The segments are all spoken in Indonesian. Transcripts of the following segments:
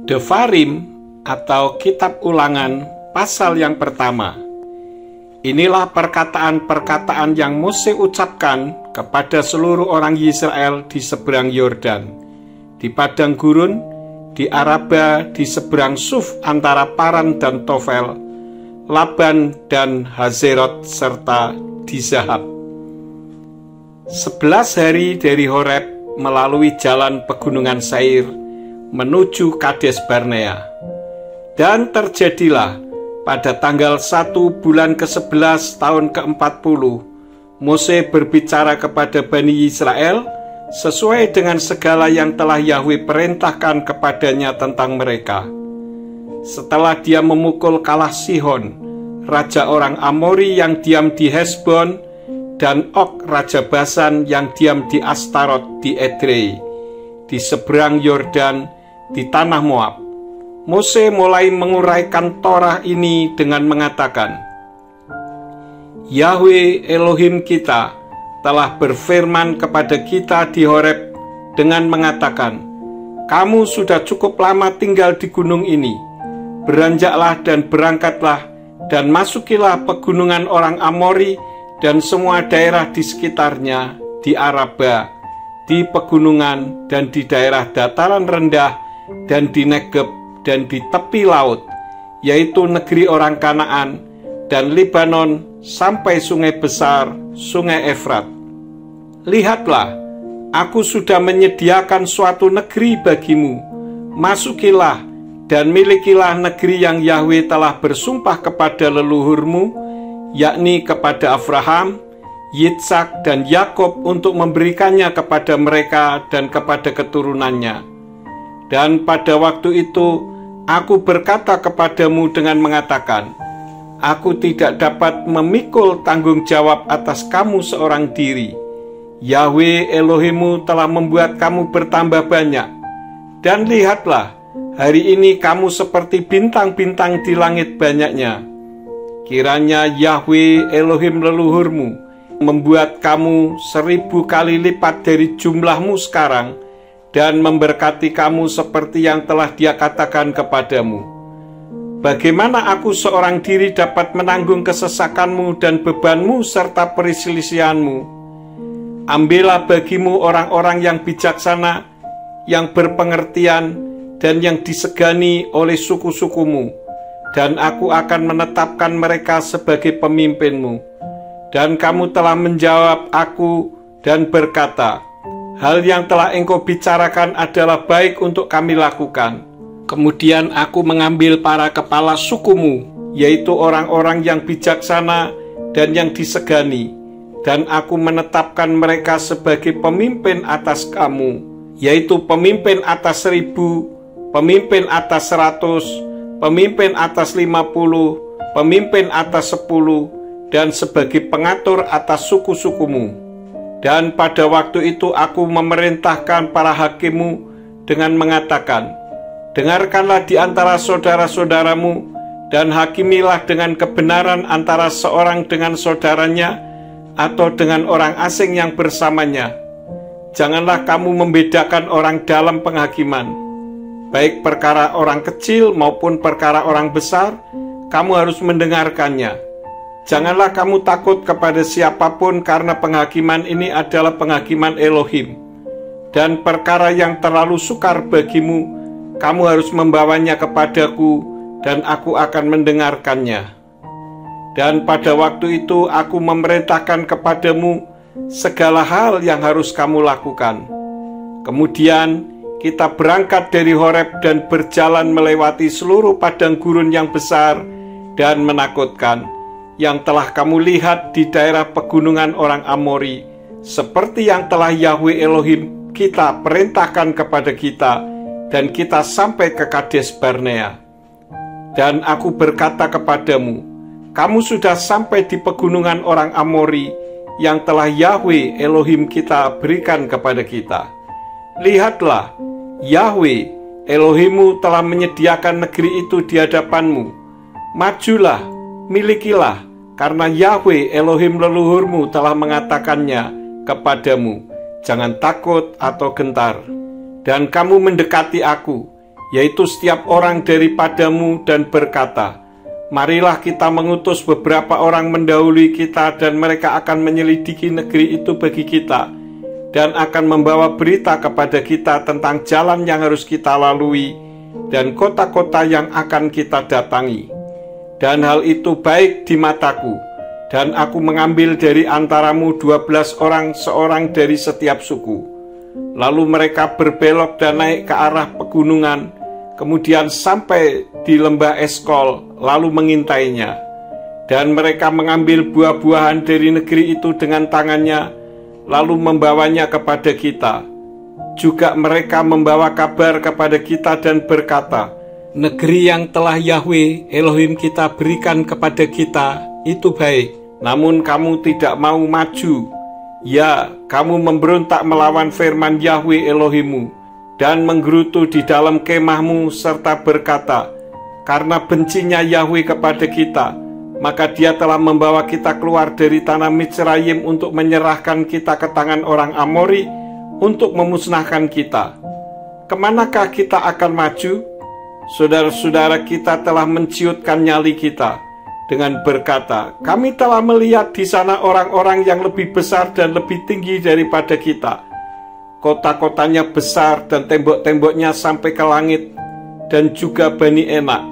Devarim atau Kitab Ulangan pasal yang pertama. Inilah perkataan-perkataan yang Mose ucapkan kepada seluruh orang Israel di seberang Yordan, di padang gurun, di Araba, di seberang Suf antara Paran dan Tofel, Laban dan Hazerot, serta di Zahab. 11 hari dari Horeb melalui jalan pegunungan Sair menuju Kades Barnea. Dan terjadilah pada tanggal 1 bulan ke-11 tahun ke-40, Mose berbicara kepada Bani Israel sesuai dengan segala yang telah Yahwe perintahkan kepadanya tentang mereka. Setelah dia memukul kalah Sihon, raja orang Amori yang diam di Hesbon, dan Og, raja Basan yang diam di Astarot di Edrei, di seberang Yordan, di tanah Moab. Mose mulai menguraikan Torah ini dengan mengatakan, Yahwe Elohim kita telah berfirman kepada kita di Horeb dengan mengatakan, kamu sudah cukup lama tinggal di gunung ini. Beranjaklah dan berangkatlah dan masukilah pegunungan orang Amori dan semua daerah di sekitarnya, di Araba, di pegunungan dan di daerah dataran rendah dan di Negeb dan di tepi laut, yaitu negeri orang Kanaan dan Libanon sampai sungai besar, sungai Efrat. Lihatlah, aku sudah menyediakan suatu negeri bagimu. Masukilah dan milikilah negeri yang Yahwe telah bersumpah kepada leluhurmu, yakni kepada Abraham, Yitsak, dan Yakob untuk memberikannya kepada mereka dan kepada keturunannya. Dan pada waktu itu, aku berkata kepadamu dengan mengatakan, aku tidak dapat memikul tanggung jawab atas kamu seorang diri. Yahwe Elohimmu telah membuat kamu bertambah banyak. Dan lihatlah, hari ini kamu seperti bintang-bintang di langit banyaknya. Kiranya Yahwe Elohim leluhurmu membuat kamu 1000 kali lipat dari jumlahmu sekarang dan memberkati kamu seperti yang telah Dia katakan kepadamu. Bagaimana aku seorang diri dapat menanggung kesesakanmu dan bebanmu serta perselisihanmu? Ambillah bagimu orang-orang yang bijaksana, yang berpengertian, dan yang disegani oleh suku-sukumu, dan aku akan menetapkan mereka sebagai pemimpinmu. Dan kamu telah menjawab aku dan berkata, hal yang telah engkau bicarakan adalah baik untuk kami lakukan. Kemudian aku mengambil para kepala sukumu, yaitu orang-orang yang bijaksana dan yang disegani, dan aku menetapkan mereka sebagai pemimpin atas kamu, yaitu pemimpin atas 1000, pemimpin atas 100, pemimpin atas 50, pemimpin atas 10, dan sebagai pengatur atas suku-sukumu. Dan pada waktu itu aku memerintahkan para hakimmu dengan mengatakan, dengarkanlah di antara saudara-saudaramu, dan hakimilah dengan kebenaran antara seorang dengan saudaranya, atau dengan orang asing yang bersamanya. Janganlah kamu membedakan orang dalam penghakiman. Baik perkara orang kecil maupun perkara orang besar, kamu harus mendengarkannya. Janganlah kamu takut kepada siapapun, karena penghakiman ini adalah penghakiman Elohim. Dan perkara yang terlalu sukar bagimu, kamu harus membawanya kepadaku, dan aku akan mendengarkannya. Dan pada waktu itu aku memerintahkan kepadamu segala hal yang harus kamu lakukan. Kemudian kita berangkat dari Horeb dan berjalan melewati seluruh padang gurun yang besar dan menakutkan, yang telah kamu lihat di daerah pegunungan orang Amori, seperti yang telah Yahwe Elohim kita perintahkan kepada kita, dan kita sampai ke Kades Barnea. Dan aku berkata kepadamu, kamu sudah sampai di pegunungan orang Amori, yang telah Yahwe Elohim kita berikan kepada kita. Lihatlah, Yahwe Elohimmu telah menyediakan negeri itu di hadapanmu. Majulah, milikilah, karena Yahwe Elohim leluhurmu telah mengatakannya kepadamu. Jangan takut atau gentar. Dan kamu mendekati aku, yaitu setiap orang daripadamu, dan berkata, marilah kita mengutus beberapa orang mendahului kita, dan mereka akan menyelidiki negeri itu bagi kita, dan akan membawa berita kepada kita tentang jalan yang harus kita lalui, dan kota-kota yang akan kita datangi. Dan hal itu baik di mataku, dan aku mengambil dari antaramu 12 orang, seorang dari setiap suku. Lalu mereka berbelok dan naik ke arah pegunungan, kemudian sampai di lembah Eskol, lalu mengintainya. Dan mereka mengambil buah-buahan dari negeri itu dengan tangannya, lalu membawanya kepada kita. Juga mereka membawa kabar kepada kita dan berkata, negeri yang telah Yahwe Elohim kita berikan kepada kita itu baik. Namun kamu tidak mau maju. Ya, kamu memberontak melawan firman Yahwe Elohimmu, dan menggerutu di dalam kemahmu, serta berkata, karena bencinya Yahwe kepada kita, maka dia telah membawa kita keluar dari tanah Mitsraim untuk menyerahkan kita ke tangan orang Amori, untuk memusnahkan kita. Kemanakah kita akan maju? Saudara-saudara kita telah menciutkan nyali kita dengan berkata, kami telah melihat di sana orang-orang yang lebih besar dan lebih tinggi daripada kita. Kota-kotanya besar dan tembok-temboknya sampai ke langit, dan juga Bani Enak.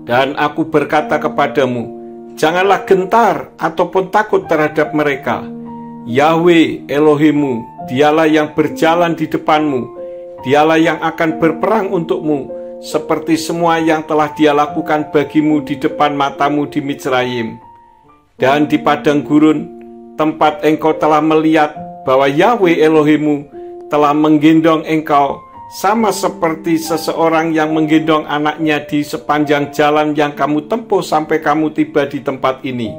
Dan aku berkata kepadamu, janganlah gentar ataupun takut terhadap mereka. Yahwe Elohimmu, dialah yang berjalan di depanmu, dialah yang akan berperang untukmu, seperti semua yang telah dia lakukan bagimu di depan matamu di Mitsraim. Dan di padang gurun, tempat engkau telah melihat bahwa Yahwe Elohimmu telah menggendong engkau, sama seperti seseorang yang menggendong anaknya di sepanjang jalan yang kamu tempuh sampai kamu tiba di tempat ini.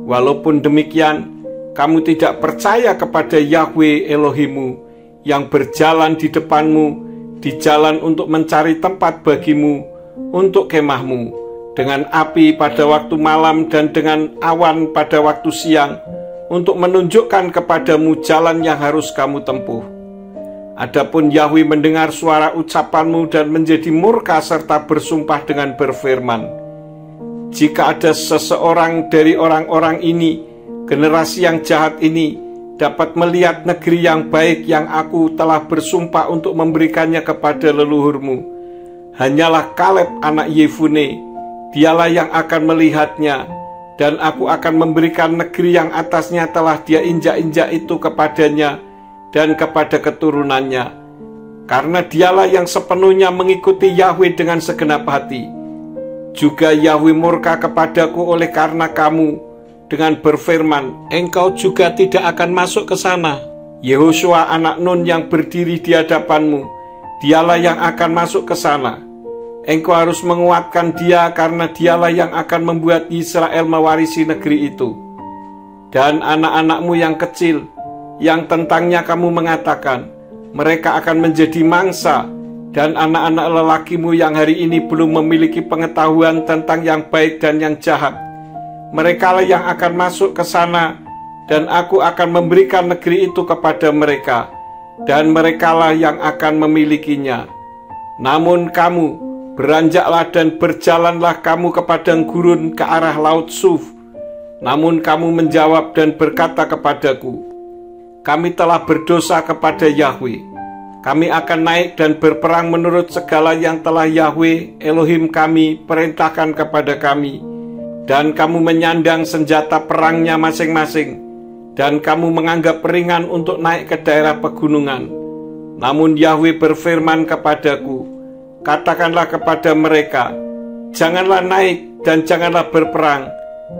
Walaupun demikian, kamu tidak percaya kepada Yahwe Elohimmu yang berjalan di depanmu, di jalan untuk mencari tempat bagimu untuk kemahmu, dengan api pada waktu malam dan dengan awan pada waktu siang, untuk menunjukkan kepadamu jalan yang harus kamu tempuh. Adapun Yahwe mendengar suara ucapanmu dan menjadi murka serta bersumpah dengan berfirman, jika ada seseorang dari orang-orang ini, generasi yang jahat ini, dapat melihat negeri yang baik yang aku telah bersumpah untuk memberikannya kepada leluhurmu, hanyalah Kaleb anak Yefune, dialah yang akan melihatnya, dan aku akan memberikan negeri yang atasnya telah dia injak-injak itu kepadanya dan kepada keturunannya, karena dialah yang sepenuhnya mengikuti Yahwe dengan segenap hati. Juga Yahwe murka kepadaku oleh karena kamu, dengan berfirman, engkau juga tidak akan masuk ke sana. Yehosua anak Nun yang berdiri di hadapanmu, dialah yang akan masuk ke sana. Engkau harus menguatkan dia, karena dialah yang akan membuat Israel mewarisi negeri itu. Dan anak-anakmu yang kecil, yang tentangnya kamu mengatakan, mereka akan menjadi mangsa, dan anak-anak lelakimu yang hari ini belum memiliki pengetahuan tentang yang baik dan yang jahat, mereka lah yang akan masuk ke sana, dan aku akan memberikan negeri itu kepada mereka, dan merekalah yang akan memilikinya. Namun kamu, beranjaklah dan berjalanlah kamu ke padang gurun ke arah laut Suf. Namun kamu menjawab dan berkata kepadaku, kami telah berdosa kepada Yahwe. Kami akan naik dan berperang menurut segala yang telah Yahwe Elohim kami perintahkan kepada kami. Dan kamu menyandang senjata perangnya masing-masing, dan kamu menganggap ringan untuk naik ke daerah pegunungan. Namun Yahwe berfirman kepadaku, katakanlah kepada mereka, janganlah naik dan janganlah berperang,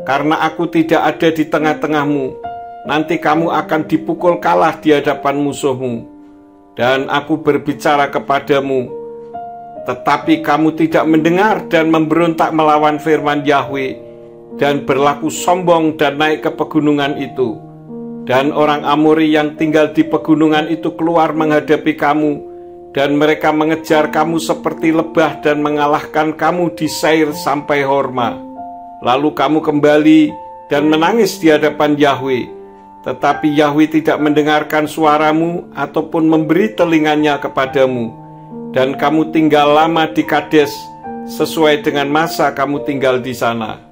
karena aku tidak ada di tengah-tengahmu. Nanti kamu akan dipukul kalah di hadapan musuhmu. Dan aku berbicara kepadamu, tetapi kamu tidak mendengar dan memberontak melawan firman Yahwe, dan berlaku sombong dan naik ke pegunungan itu. Dan orang Amori yang tinggal di pegunungan itu keluar menghadapi kamu, dan mereka mengejar kamu seperti lebah dan mengalahkan kamu di Seir sampai Horma. Lalu kamu kembali dan menangis di hadapan Yahwe, tetapi Yahwe tidak mendengarkan suaramu ataupun memberi telinganya kepadamu, dan kamu tinggal lama di Kades sesuai dengan masa kamu tinggal di sana.